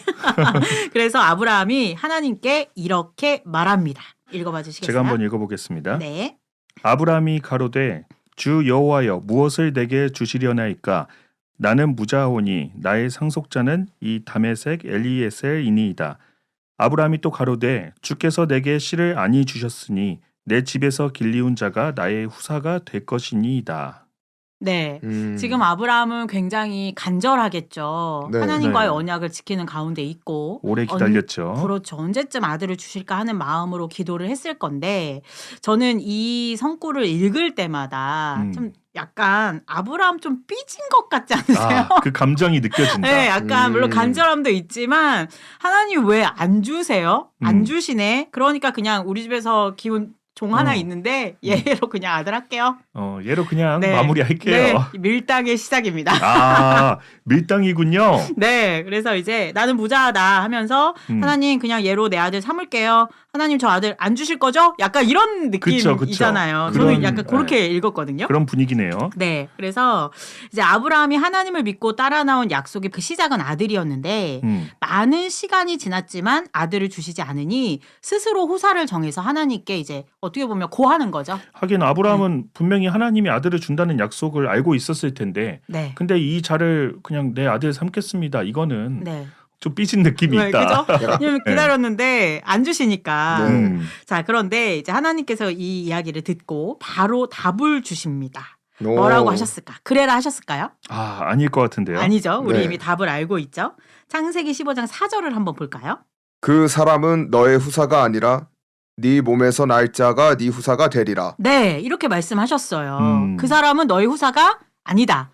그래서 아브라함이 하나님께 이렇게 말합니다. 읽어봐 주시겠어요? 제가 한번 읽어보겠습니다. 네. 아브라함이 가로되 주 여호와여 무엇을 내게 주시려나이까 나는 무자하오니 나의 상속자는 이 다메섹 엘리에셀이니이다. 아브라함이 또 가로되 주께서 내게 씨를 아니 주셨으니 내 집에서 길리운 자가 나의 후사가 될 것이니이다. 네. 지금 아브라함은 굉장히 간절하겠죠. 네. 하나님과의 네. 언약을 지키는 가운데 있고 오래 기다렸죠. 그렇죠. 언제쯤 아들을 주실까 하는 마음으로 기도를 했을 건데 저는 이 성구를 읽을 때마다 좀 약간 아브라함 좀 삐진 것 같지 않으세요? 그 감정이 느껴진다. 네, 약간 물론 간절함도 있지만 하나님 왜 안 주세요? 안 주시네. 그러니까 그냥 우리 집에서 기운 종 하나 있는데 얘로 그냥 아들 할게요. 얘로 그냥 네. 마무리할게요. 네, 밀당의 시작입니다. 밀당이군요. 네, 그래서 이제 나는 무자하다 하면서 하나님 그냥 얘로 내 아들 삼을게요. 하나님 저 아들 안 주실 거죠? 약간 이런 느낌이잖아요. 저는 약간 그렇게 읽었거든요. 그런 분위기네요. 네, 그래서 이제 아브라함이 하나님을 믿고 따라 나온 약속의 그 시작은 아들이었는데 많은 시간이 지났지만 아들을 주시지 않으니 스스로 후사를 정해서 하나님께 이제 어떻게 보면 고하는 거죠. 하긴 아브라함은 분명히 하나님이 아들을 준다는 약속을 알고 있었을 텐데 네. 근데 이 자를 그냥 내 아들 삼겠습니다. 이거는 네. 좀 삐진 느낌이 네, 있다. 그죠? 왜냐면 기다렸는데 안 주시니까. 네. 자, 그런데 이제 하나님께서 이 이야기를 듣고 바로 답을 주십니다. 뭐라고 하셨을까? 그래라 하셨을까요? 아, 아닐 것 같은데요. 아니죠. 우리 네. 이미 답을 알고 있죠. 창세기 15장 4절을 한번 볼까요? 그 사람은 너의 후사가 아니라 네 몸에서 날 자가 네 후사가 되리라. 네, 이렇게 말씀하셨어요. 음. 그 사람은 너의 후사가 아니다.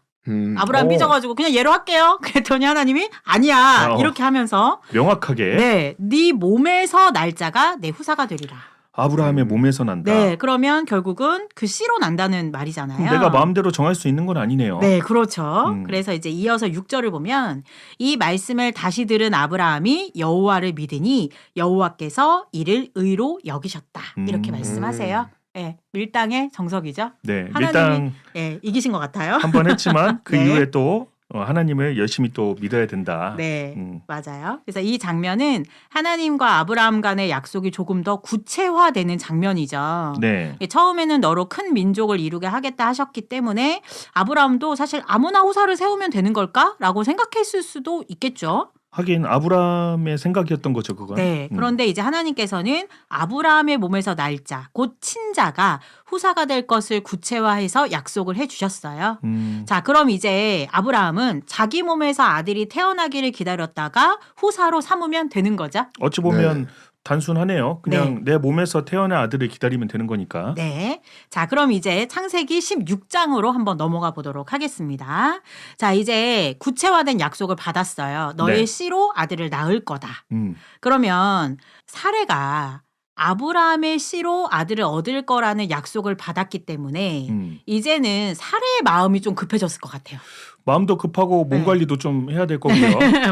아브라함 오. 삐져가지고 그냥 얘로 할게요. 그랬더니 하나님이 아니야. 어. 이렇게 하면서 명확하게 네 몸에서 날짜가 내 후사가 되리라. 아브라함의 몸에서 난다. 네, 그러면 결국은 그 씨로 난다는 말이잖아요. 내가 마음대로 정할 수 있는 건 아니네요. 네, 그렇죠. 음. 그래서 이제 이어서 6절을 보면 이 말씀을 다시 들은 아브라함이 여호와를 믿으니 여호와께서 이를 의로 여기셨다. 이렇게 음. 말씀하세요. 네, 밀당의 정석이죠. 네, 하나님이- 일단 네, 이기신 것 같아요. 한 번 했지만 그 네. 이후에 또 하나님을 열심히 또 믿어야 된다. 네, 음. 맞아요. 그래서 이 장면은 하나님과 아브라함 간의 약속이 조금 더 구체화되는 장면이죠. 네. 처음에는 너로 큰 민족을 이루게 하겠다 하셨기 때문에 아브라함도 사실 아무나 후사를 세우면 되는 걸까라고 생각했을 수도 있겠죠. 하긴 아브라함의 생각이었던 거죠, 그건. 네. 그런데 이제 하나님께서는 아브라함의 몸에서 날짜, 곧 친자가 후사가 될 것을 구체화해서 약속을 해 주셨어요. 자, 그럼 이제 아브라함은 자기 몸에서 아들이 태어나기를 기다렸다가 후사로 삼으면 되는 거죠. 어찌 보면 단순하네요. 그냥 내 몸에서 태어난 아들을 기다리면 되는 거니까. 네. 자, 그럼 이제 창세기 16장으로 한번 넘어가 보도록 하겠습니다. 자, 이제 구체화된 약속을 받았어요. 너의 네. 씨로 아들을 낳을 거다. 음. 그러면 사레가 아브라함의 씨로 아들을 얻을 거라는 약속을 받았기 때문에 이제는 사레의 마음이 좀 급해졌을 것 같아요. 마음도 급하고 몸 네. 관리도 좀 해야 될 거고요.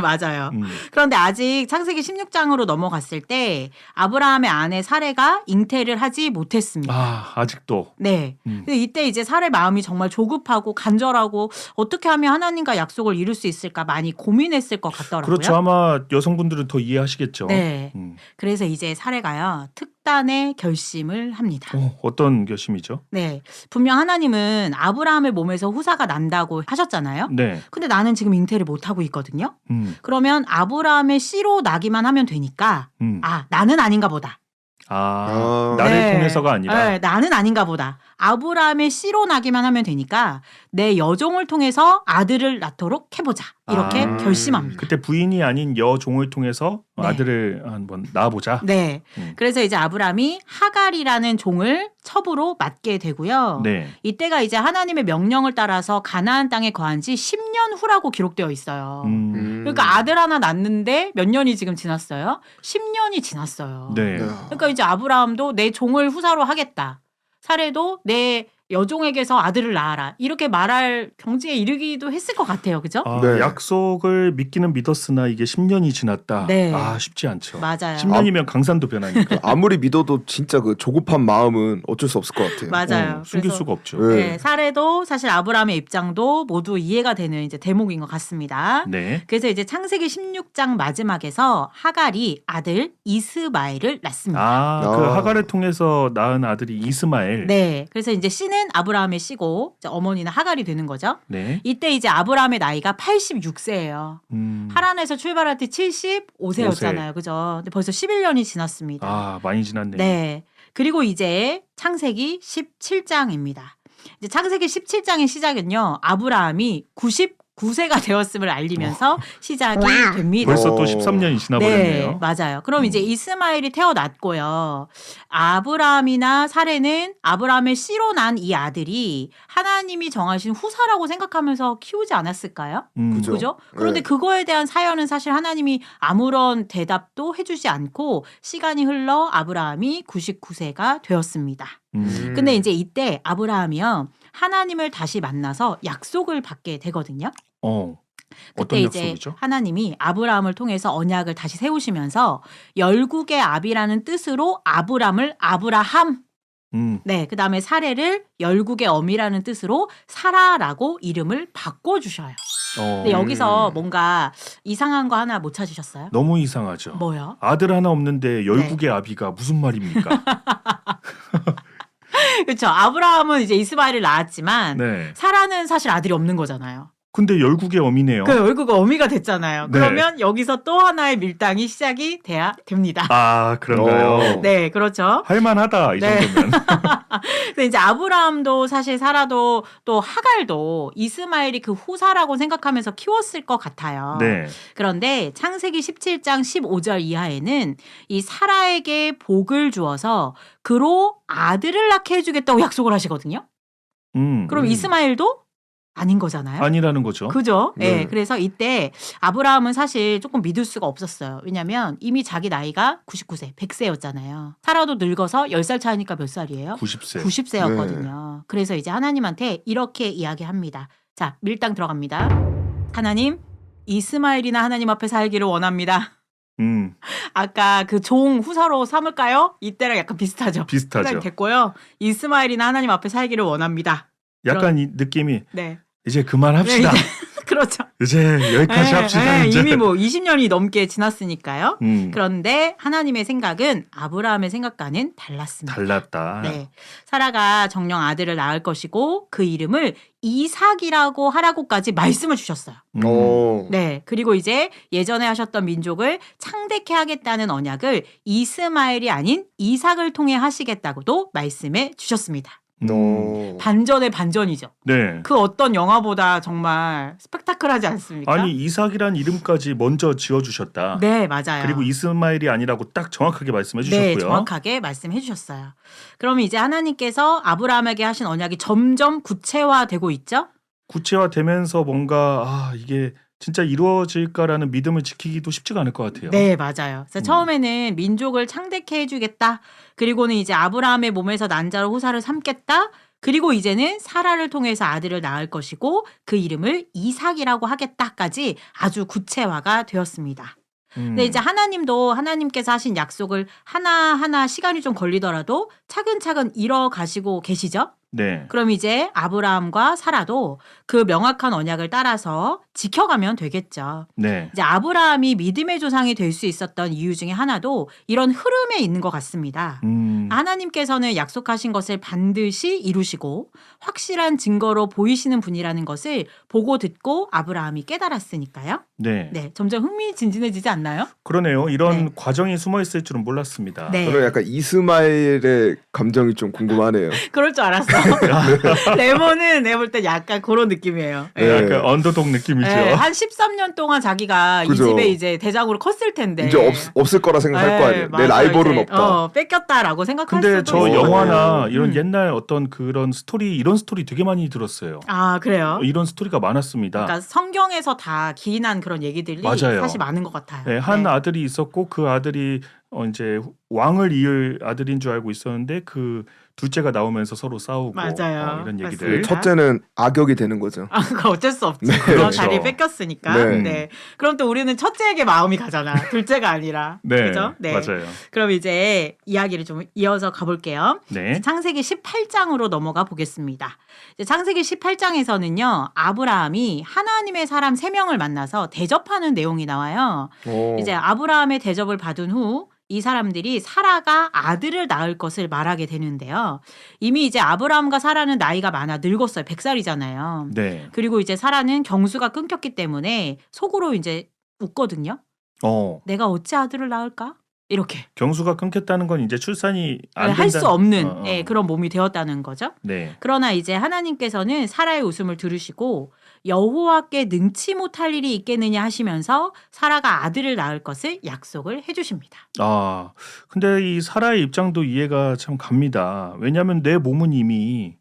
맞아요. 음. 그런데 아직 창세기 16장으로 넘어갔을 때 아브라함의 아내 사레가 잉태를 하지 못했습니다. 아, 아직도. 네. 근데 이때 이제 사레 마음이 정말 조급하고 간절하고 어떻게 하면 하나님과 약속을 이룰 수 있을까 많이 고민했을 것 같더라고요. 그렇죠. 아마 여성분들은 더 이해하시겠죠. 네. 음. 그래서 이제 사레가요. 특단의 결심을 합니다. 어떤 결심이죠? 네. 분명 하나님은 아브라함의 몸에서 후사가 난다고 하셨잖아요. 네. 근데 나는 지금 잉태를 못 하고 있거든요. 음. 그러면 아브라함의 씨로 나기만 하면 되니까 음. 아, 나는 아닌가 보다. 나를 네. 통해서가 아니라. 네, 나는 아닌가 보다. 아브라함의 씨로 나기만 하면 되니까 내 여종을 통해서 아들을 낳도록 해보자. 이렇게 결심합니다. 그때 부인이 아닌 여종을 통해서 네. 아들을 한번 낳아보자. 네. 음. 그래서 이제 아브라함이 하갈이라는 종을 첩으로 맡게 되고요. 네. 이때가 이제 하나님의 명령을 따라서 가나안 땅에 거한 지 10년 후라고 기록되어 있어요. 그러니까 아들 하나 낳는데 몇 년이 지금 지났어요? 10년이 지났어요. 네. 그러니까 이제 아브라함도 내 종을 후사로 하겠다. 사례도 내 여종에게서 아들을 낳아라. 이렇게 말할 경지에 이르기도 했을 것 같아요. 그죠? 네. 약속을 믿기는 믿었으나 이게 10년이 지났다. 네. 쉽지 않죠. 맞아요. 10년이면 강산도 변하니까. 아무리 믿어도 진짜 그 조급한 마음은 어쩔 수 없을 것 같아요. 맞아요. 숨길 그래서 수가 없죠. 네. 네, 사례도 사실 아브라함의 입장도 모두 이해가 되는 이제 대목인 것 같습니다. 네. 그래서 이제 창세기 16장 마지막에서 하갈이 아들 이스마엘을 낳습니다. 그 하갈을 통해서 낳은 아들이 이스마엘. 네. 그래서 이제 씨는 아브라함의 씨고 이제 어머니는 하갈이 되는 거죠. 네. 이때 이제 아브라함의 나이가 86세예요. 음. 하란에서 출발할 때 75세였잖아요. 그죠? 근데 벌써 11년이 지났습니다. 많이 지났네요. 네. 그리고 이제 창세기 17장입니다. 이제 창세기 17장의 시작은요. 아브라함이 99세가 되었음을 알리면서 시작이 됩니다. 벌써 또 13년이 지나버렸네요. 네, 맞아요. 그럼 이제 이스마엘이 태어났고요. 아브라함이나 사레는 아브라함의 씨로 난 이 아들이 하나님이 정하신 후사라고 생각하면서 키우지 않았을까요? 그죠. 그죠? 그런데 네. 그거에 대한 사연은 사실 하나님이 아무런 대답도 해주지 않고 시간이 흘러 아브라함이 99세가 되었습니다. 근데 이제 이때 아브라함이요. 하나님을 다시 만나서 약속을 받게 되거든요. 어떤 그때 이제 약속이죠? 하나님이 아브라함을 통해서 언약을 다시 세우시면서 열국의 압이라는 뜻으로 아브람을 아브라함, 네, 그 다음에 사레를 열국의 엄이라는 뜻으로 사라라고 이름을 바꿔주셔요. 근데 여기서 뭔가 이상한 거 하나 못 찾으셨어요? 너무 이상하죠. 뭐요? 아들 하나 없는데 열국의 아비가 무슨 말입니까? 그렇죠. 아브라함은 이제 이스마엘을 낳았지만 네. 사라는 사실 아들이 없는 거잖아요. 근데 열국의 어미네요. 그 열국가 어미가 됐잖아요. 네. 그러면 여기서 또 하나의 밀당이 시작이 돼야 됩니다. 아, 그런가요? 네, 그렇죠. 할만하다 이 네. 정도면. 근데 이제 아브라함도 사실 사라도 또 하갈도 이스마엘이 그 후사라고 생각하면서 키웠을 것 같아요. 네. 그런데 창세기 17장 15절 이하에는 이 사라에게 복을 주어서 그로 아들을 낳게 해주겠다고 약속을 하시거든요. 그럼 이스마엘도 아닌 거잖아요. 아니라는 거죠. 그죠? 예. 네. 그래서 이때 아브라함은 사실 조금 믿을 수가 없었어요. 왜냐면 이미 자기 나이가 99세, 100세였잖아요. 사라도 늙어서 10살 차이니까 몇 살이에요? 90세. 90세였거든요. 그래서 이제 하나님한테 이렇게 이야기합니다. 자, 밀당 들어갑니다. 하나님, 이스마엘이나 하나님 앞에 살기를 원합니다. 아까 그 종 후사로 삼을까요? 이때랑 약간 비슷하죠. 비슷하죠. 됐고요. 이스마엘이나 하나님 앞에 살기를 원합니다. 약간 이 느낌이 네. 이제 그만합시다. 네, 그렇죠. 이제 여기까지 네, 합시다. 네, 이제. 이미 뭐 20년이 넘게 지났으니까요. 음, 그런데 하나님의 생각은 아브라함의 생각과는 달랐습니다. 달랐다. 네. 사라가 정령 아들을 낳을 것이고 그 이름을 이삭이라고 하라고까지 말씀을 주셨어요. 오. 네. 그리고 이제 예전에 하셨던 민족을 창대케 하겠다는 언약을 이스마엘이 아닌 이삭을 통해 하시겠다고도 말씀해 주셨습니다. 오. 반전의 반전이죠. 네. 그 어떤 영화보다 정말 스펙타클하지 않습니까? 아니 이삭이란 이름까지 먼저 지어주셨다. 네, 맞아요. 그리고 이스마엘이 아니라고 딱 정확하게 말씀해 네, 주셨고요. 정확하게 말씀해 주셨어요. 그럼 이제 하나님께서 아브라함에게 하신 언약이 점점 구체화되고 있죠? 구체화되면서 뭔가 이게 진짜 이루어질까라는 믿음을 지키기도 쉽지가 않을 것 같아요. 네, 맞아요. 그래서 처음에는 민족을 창대케 해주겠다. 그리고는 이제 아브라함의 몸에서 난자로 후사를 삼겠다. 그리고 이제는 사라를 통해서 아들을 낳을 것이고 그 이름을 이삭이라고 하겠다까지 아주 구체화가 되었습니다. 근데 이제 하나님도 하나님께서 하신 약속을 하나하나 시간이 좀 걸리더라도 차근차근 이뤄 가시고 계시죠? 네. 그럼 이제 아브라함과 사라도 그 명확한 언약을 따라서 지켜가면 되겠죠. 네. 이제 아브라함이 믿음의 조상이 될 수 있었던 이유 중에 하나도 이런 흐름에 있는 것 같습니다. 하나님께서는 약속하신 것을 반드시 이루시고 확실한 증거로 보이시는 분이라는 것을 보고 듣고 아브라함이 깨달았으니까요. 네. 네, 점점 흥미진진해지지 않나요? 그러네요. 이런 네. 과정이 숨어 있을 줄은 몰랐습니다. 네. 저는 약간 이스마엘의 감정이 좀 궁금하네요. 그럴 줄 알았어. 레몬은 내가 볼 때 약간 그런 느낌이에요. 네. 약간 언더독 느낌이죠. 네, 한 13년 동안 자기가 그죠. 이 집에 이제 대장으로 컸을 텐데. 이제 없을 거라 생각할 거 아니에요. 내 맞아요. 라이벌은 이제, 없다. 뺏겼다라고 생각할 근데 수도 저 있어요. 영화나 이런 음. 옛날 어떤 그런 스토리 이런 스토리 되게 많이 들었어요. 아, 그래요? 이런 스토리가 많았습니다. 그러니까 성경에서 다 기인한 그런 얘기들이 맞아요. 사실 많은 것 같아요. 네, 한 네. 아들이 있었고 그 아들이 이제 왕을 이을 아들인 줄 알고 있었는데 그 둘째가 나오면서 서로 싸우고 맞아요. 이런 얘기들. 맞습니다. 그 첫째는 악역이 되는 거죠. 아, 그거 어쩔 수 없지. 네, 그런 그렇죠. 자리를 뺏겼으니까. 네. 네. 그럼 또 우리는 첫째에게 마음이 가잖아. 둘째가 아니라. 네, 그죠? 네. 맞아요. 그럼 이제 이야기를 좀 이어서 가볼게요. 네, 창세기 18장으로 넘어가 보겠습니다. 이제 창세기 18장에서는요, 아브라함이 하나님의 사람 3명을 만나서 대접하는 내용이 나와요. 오. 이제 아브라함의 대접을 받은 후 이 사람들이 사라가 아들을 낳을 것을 말하게 되는데요. 이미 이제 아브라함과 사라는 나이가 많아 늙었어요. 100살이잖아요. 네. 그리고 이제 사라는 경수가 끊겼기 때문에 속으로 이제 웃거든요. 내가 어찌 아들을 낳을까? 이렇게. 경수가 끊겼다는 건 이제 출산이 안 된다. 할 수 없는 어. 예, 그런 몸이 되었다는 거죠. 네. 그러나 이제 하나님께서는 사라의 웃음을 들으시고 여호와께 능치 못할 일이 있겠느냐 하시면서 사라가 아들을 낳을 것을 약속을 해주십니다. 근데 이 사라의 입장도 이해가 참 갑니다. 왜냐하면 내 몸은 이미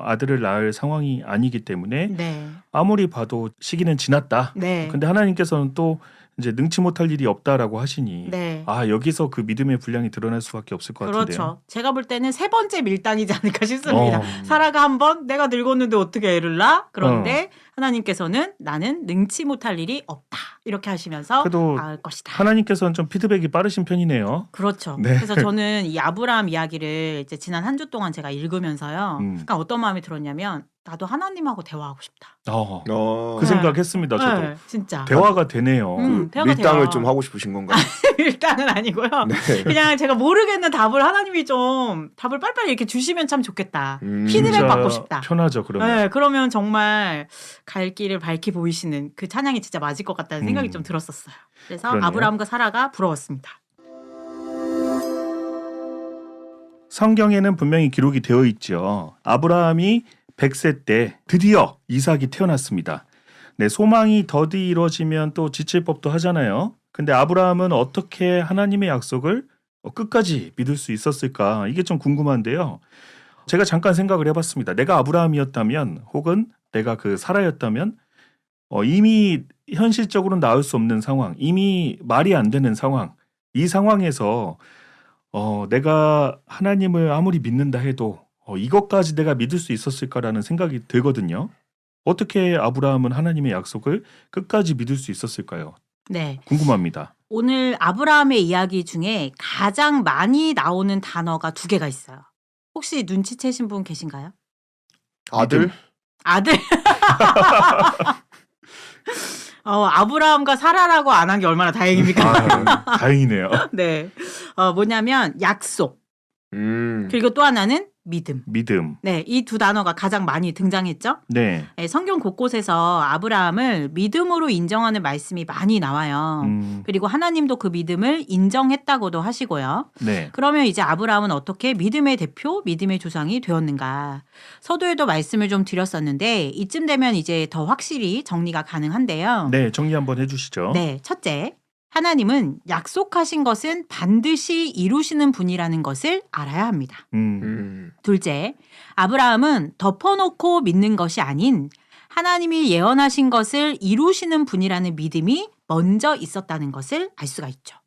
아들을 낳을 상황이 아니기 때문에 네, 아무리 봐도 시기는 지났다. 네, 근데 하나님께서는 또 이제 능치 못할 일이 없다라고 하시니 네. 여기서 그 믿음의 분량이 드러날 수밖에 없을 것 같은데요. 그렇죠. 제가 볼 때는 3번째 밀당이지 않을까 싶습니다. 어. 사라가 한 번 내가 늙었는데 어떻게 애를 낳아? 그런데 하나님께서는 나는 능치 못할 일이 없다. 이렇게 하시면서 그래도 낳을 것이다. 하나님께서는 좀 피드백이 빠르신 편이네요. 그렇죠. 네. 그래서 저는 이 아브라함 이야기를 이제 지난 한 주 동안 제가 읽으면서요. 음. 약간 어떤 마음이 들었냐면 나도 하나님하고 대화하고 싶다. 어. 그 생각했습니다. 저도 네, 진짜. 대화가 되네요. 대화가 밀당을 돼요. 좀 하고 싶으신 건가요? 밀당은 아니고요. 네. 그냥 제가 모르겠는 답을 하나님이 좀 답을 빨리빨리 이렇게 주시면 참 좋겠다. 피드백 진짜 받고 싶다. 편하죠 그러면. 네, 그러면 정말 갈 길을 밝히 보이시는 그 찬양이 진짜 맞을 것 같다는 생각이 좀 들었었어요. 그래서 그러네요. 아브라함과 사라가 부러웠습니다. 성경에는 분명히 기록이 되어 있죠. 아브라함이 100세 때 드디어 이삭이 태어났습니다. 네, 소망이 더디 이루어지면 또 지칠 법도 하잖아요. 근데 아브라함은 어떻게 하나님의 약속을 끝까지 믿을 수 있었을까? 이게 좀 궁금한데요. 제가 잠깐 생각을 해봤습니다. 내가 아브라함이었다면 혹은 내가 그 사라였다면 이미 현실적으로 나올 수 없는 상황, 이미 말이 안 되는 상황, 이 상황에서 내가 하나님을 아무리 믿는다 해도 이것까지 내가 믿을 수 있었을까라는 생각이 들거든요. 어떻게 아브라함은 하나님의 약속을 끝까지 믿을 수 있었을까요? 네. 궁금합니다. 오늘 아브라함의 이야기 중에 가장 많이 나오는 단어가 2개가 있어요. 혹시 눈치채신 분 계신가요? 아들? 아들. 아브라함과 사라라고 안 한 게 얼마나 다행입니까? 다행이네요. 네. 뭐냐면 약속. 그리고 또 하나는 믿음. 믿음. 네, 이 2 단어가 가장 많이 등장했죠. 네. 네, 성경 곳곳에서 아브라함을 믿음으로 인정하는 말씀이 많이 나와요. 그리고 하나님도 그 믿음을 인정했다고도 하시고요. 네. 그러면 이제 아브라함은 어떻게 믿음의 대표, 믿음의 조상이 되었는가? 서두에도 말씀을 좀 드렸었는데 이쯤 되면 이제 더 확실히 정리가 가능한데요. 네, 정리 한번 해주시죠. 네, 첫째. 하나님은 약속하신 것은 반드시 이루시는 분이라는 것을 알아야 합니다. 둘째, 아브라함은 덮어놓고 믿는 것이 아닌 하나님이 예언하신 것을 이루시는 분이라는 믿음이 먼저 있었다는 것을 알 수가 있죠.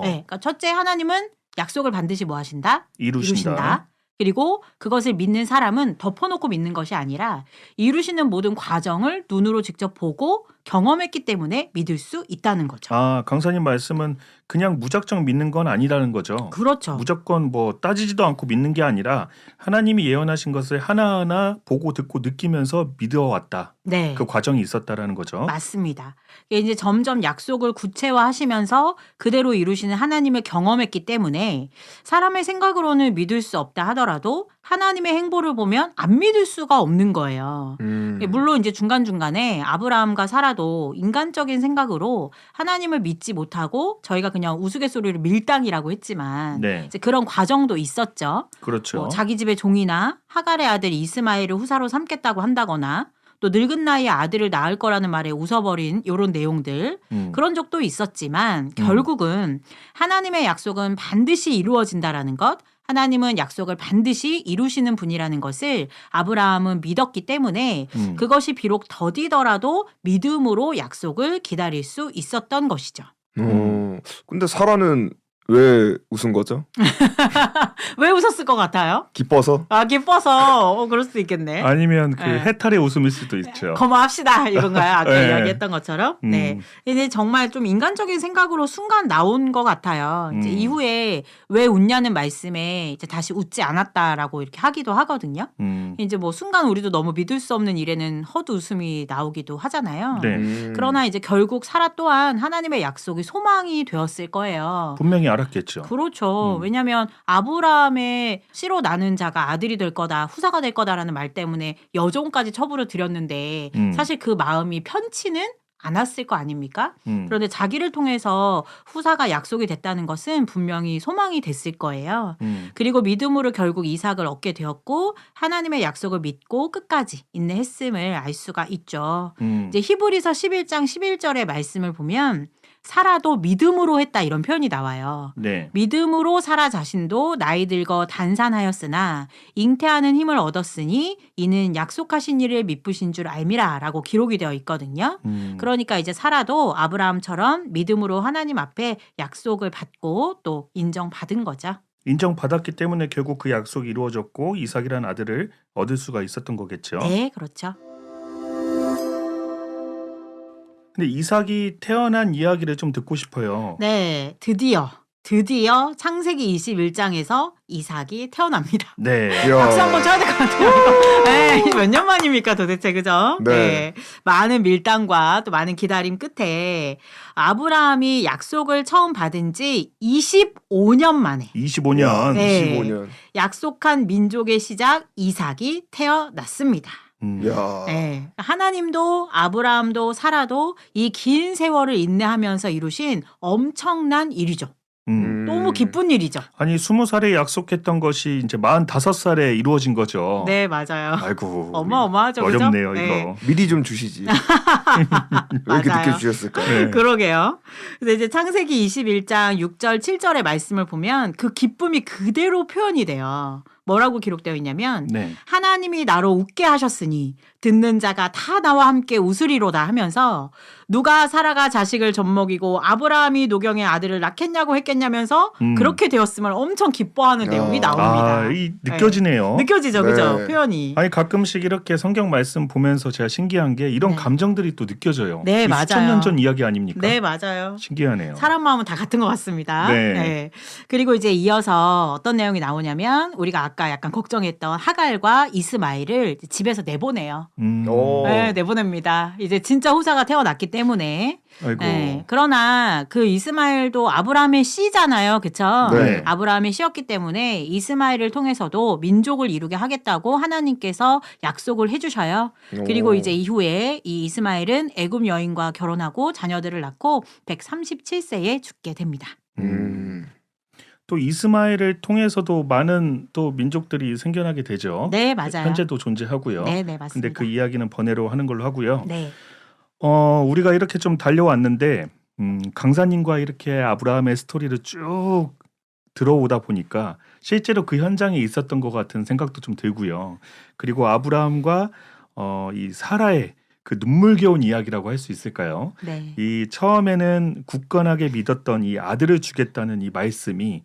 네, 그러니까 첫째, 하나님은 약속을 반드시 뭐 하신다? 이루신다. 그리고 그것을 믿는 사람은 덮어놓고 믿는 것이 아니라 이루시는 모든 과정을 눈으로 직접 보고 경험했기 때문에 믿을 수 있다는 거죠. 아, 강사님 말씀은 그냥 무작정 믿는 건 아니라는 거죠. 그렇죠. 무조건 뭐 따지지도 않고 믿는 게 아니라 하나님이 예언하신 것을 하나하나 보고 듣고 느끼면서 믿어왔다. 네. 그 과정이 있었다라는 거죠. 맞습니다. 이게 이제 점점 약속을 구체화하시면서 그대로 이루시는 하나님을 경험했기 때문에 사람의 생각으로는 믿을 수 없다 하더라도 하나님의 행보를 보면 안 믿을 수가 없는 거예요. 물론 이제 중간중간에 아브라함과 사라도 인간적인 생각으로 하나님을 믿지 못하고 저희가 그냥 우스갯소리로 밀당이라고 했지만 네. 이제 그런 과정도 있었죠. 그렇죠. 뭐 자기 집의 종이나 하갈의 아들 이스마엘을 후사로 삼겠다고 한다거나 또 늙은 나이에 아들을 낳을 거라는 말에 웃어버린 이런 내용들 그런 적도 있었지만 결국은 하나님의 약속은 반드시 이루어진다라는 것 하나님은 약속을 반드시 이루시는 분이라는 것을 아브라함은 믿었기 때문에 그것이 비록 더디더라도 믿음으로 약속을 기다릴 수 있었던 것이죠. 근데 사라는 왜 웃은 거죠? 왜 웃었을 것 같아요? 기뻐서? 아 기뻐서 그럴 수도 있겠네. 아니면 그 네. 해탈의 웃음일 수도 있죠. 거마합시다 이건가요? 아까 네. 이야기했던 것처럼. 네. 이제 정말 좀 인간적인 생각으로 순간 나온 것 같아요. 이제 이후에 왜 웃냐는 말씀에 이제 다시 웃지 않았다라고 이렇게 하기도 하거든요. 이제 뭐 순간 우리도 너무 믿을 수 없는 일에는 헛웃음이 나오기도 하잖아요. 네. 그러나 이제 결국 사라 또한 하나님의 약속이 소망이 되었을 거예요. 분명히 알았겠죠. 그렇죠. 왜냐하면 아브라함의 씨로 나는 자가 아들이 될 거다, 후사가 될 거다라는 말 때문에 여종까지 처부를 드렸는데 사실 그 마음이 편치는 않았을 거 아닙니까? 그런데 자기를 통해서 후사가 약속이 됐다는 것은 분명히 소망이 됐을 거예요. 그리고 믿음으로 결국 이삭을 얻게 되었고 하나님의 약속을 믿고 끝까지 인내했음을 알 수가 있죠. 이제 히브리서 11장 11절의 말씀을 보면 사라도 믿음으로 했다 이런 표현이 나와요. 네. 믿음으로 사라 자신도 나이 들거 단산하였으나 잉태하는 힘을 얻었으니 이는 약속하신 일을 미쁘신 줄 알미라라고 기록이 되어 있거든요. 그러니까 이제 사라도 아브라함처럼 믿음으로 하나님 앞에 약속을 받고 또 인정받은 거죠. 인정받았기 때문에 결국 그 약속이 이루어졌고 이삭이라는 아들을 얻을 수가 있었던 거겠죠. 네, 그렇죠. 근데 이삭이 태어난 이야기를 좀 듣고 싶어요. 네, 드디어 드디어 창세기 21장에서 이삭이 태어납니다. 네. 이야. 박수 한번 쳐야 될 것 같아요. 네, 몇 년 만입니까 도대체, 그죠? 네. 많은 밀당과 또 많은 기다림 끝에 아브라함이 약속을 처음 받은 지 25년 만에 25년. 네. 25년. 약속한 민족의 시작 이삭이 태어났습니다. 야. 네. 하나님도 아브라함도 사라도 이 긴 세월을 인내하면서 이루신 엄청난 일이죠. 너무 기쁜 일이죠. 아니 20살에 약속했던 것이 이제 45살에 이루어진 거죠. 네, 맞아요. 아이고. 어마어마하죠. 그죠? 어렵네요, 네. 이거. 미리 좀 주시지. 왜 이렇게 맞아요. 늦게 주셨을까요? 네. 그러게요. 그래서 이제 창세기 21장 6절, 7절의 말씀을 보면 그 기쁨이 그대로 표현이 돼요. 뭐라고 기록되어 있냐면 네. 하나님이 나로 웃게 하셨으니 듣는 자가 다 나와 함께 웃으리로다 하면서 누가 사라가 자식을 젖먹이고 아브라함이 노경의 아들을 낳겠냐고 했겠냐면서 그렇게 되었음을 엄청 기뻐하는 내용이 나옵니다. 아, 이 느껴지네요. 느껴지죠, 네. 그죠? 표현이. 아니 가끔씩 이렇게 성경 말씀 보면서 제가 신기한 게 이런 네. 감정들이 또 느껴져요. 네, 이 맞아요. 수천 년 전 이야기 아닙니까? 네, 맞아요. 신기하네요. 사람 마음은 다 같은 것 같습니다. 네. 그리고 이제 이어서 어떤 내용이 나오냐면 우리가 아까 약간 걱정했던 하갈과 이스마엘을 집에서 내보내요. 오. 네, 내보냅니다. 이제 진짜 후사가 태어났기 때문에. 아이고. 네. 그러나 그 이스마엘도 아브라함의 씨잖아요. 그쵸? 네. 아브라함의 씨였기 때문에 이스마엘을 통해서도 민족을 이루게 하겠다고 하나님께서 약속을 해주셔요. 그리고 오. 이제 이후에 이 이스마엘은 애굽 여인과 결혼하고 자녀들을 낳고 137세에 죽게 됩니다. 또 이스마엘을 통해서도 많은 또 민족들이 생겨나게 되죠. 네, 맞아요. 현재도 존재하고요. 네, 네, 맞습니다. 근데 그 이야기는 번외로 하는 걸로 하고요. 네. 우리가 이렇게 좀 달려왔는데 강사님과 이렇게 아브라함의 스토리를 쭉 들어오다 보니까 실제로 그 현장에 있었던 것 같은 생각도 좀 들고요. 그리고 아브라함과 이 사라의 그 눈물겨운 이야기라고 할 수 있을까요? 네. 이 처음에는 굳건하게 믿었던 이 아들을 주겠다는 이 말씀이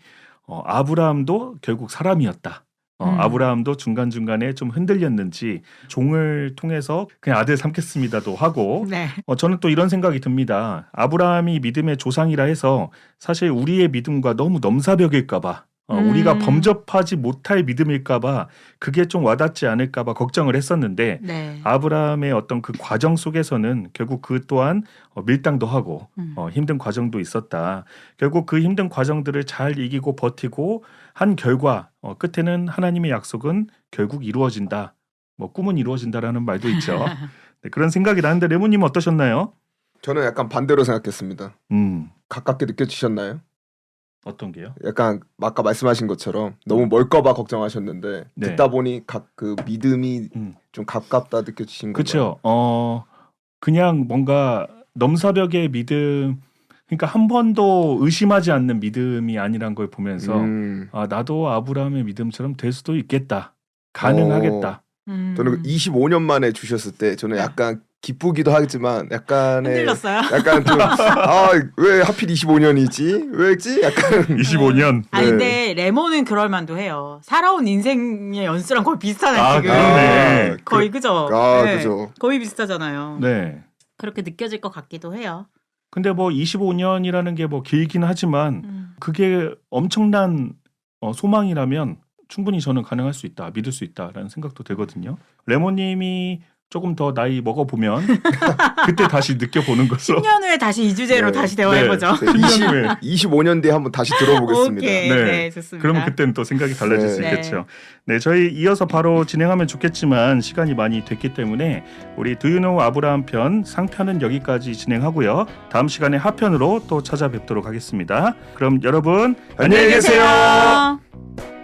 아브라함도 결국 사람이었다. 아브라함도 중간중간에 좀 흔들렸는지 종을 통해서 그냥 아들 삼겠습니다도 하고 네. 저는 또 이런 생각이 듭니다. 아브라함이 믿음의 조상이라 해서 사실 우리의 믿음과 너무 넘사벽일까 봐 우리가 범접하지 못할 믿음일까 봐 그게 좀 와닿지 않을까 봐 걱정을 했었는데 네. 아브라함의 어떤 그 과정 속에서는 결국 그 또한 밀당도 하고 힘든 과정도 있었다. 결국 그 힘든 과정들을 잘 이기고 버티고 한 결과 끝에는 하나님의 약속은 결국 이루어진다. 뭐 꿈은 이루어진다라는 말도 있죠. 네, 그런 생각이 나는데 레모님 어떠셨나요? 저는 약간 반대로 생각했습니다. 가깝게 느껴지셨나요? 어떤 게요? 약간 아까 말씀하신 것처럼 너무 멀까봐 걱정하셨는데 네. 듣다 보니 그 믿음이 좀 가깝다 느껴지신 건가요? 그렇죠. 그냥 뭔가 넘사벽의 믿음, 그러니까 한 번도 의심하지 않는 믿음이 아니란 걸 보면서 아, 나도 아브라함의 믿음처럼 될 수도 있겠다, 가능하겠다. 저는 25년 만에 주셨을 때 저는 약간 기쁘기도 하지만 약간의 흔들렸어요. 약간 좀 왜 하필 25년이지? 왜지? 약간 25년. 아니 네. 근데 레몬은 그럴 만도 해요. 살아온 인생의 연수랑 거의 비슷하네 아, 지금. 그러네. 거의 그죠. 그죠. 거의 비슷하잖아요. 네. 그렇게 느껴질 것 같기도 해요. 근데 뭐 25년이라는 게 뭐 길긴 하지만 그게 엄청난 소망이라면 충분히 저는 가능할 수 있다, 믿을 수 있다라는 생각도 되거든요. 레모님이 조금 더 나이 먹어보면 그때 다시 느껴보는 것으로. 10년 후에 다시 이 주제로 네. 다시 대화해보죠. 25년 뒤에 한번 다시 들어보겠습니다. 오케이. 네. 네, 좋습니다. 그러면 그때는 또 생각이 달라질 수 네. 있겠죠. 네, 저희 이어서 바로 진행하면 좋겠지만 시간이 많이 됐기 때문에 우리 Do You Know 아브라함 편 상편은 여기까지 진행하고요. 다음 시간에 하편으로 또 찾아뵙도록 하겠습니다. 그럼 여러분 안녕히 계세요. 안녕히 계세요.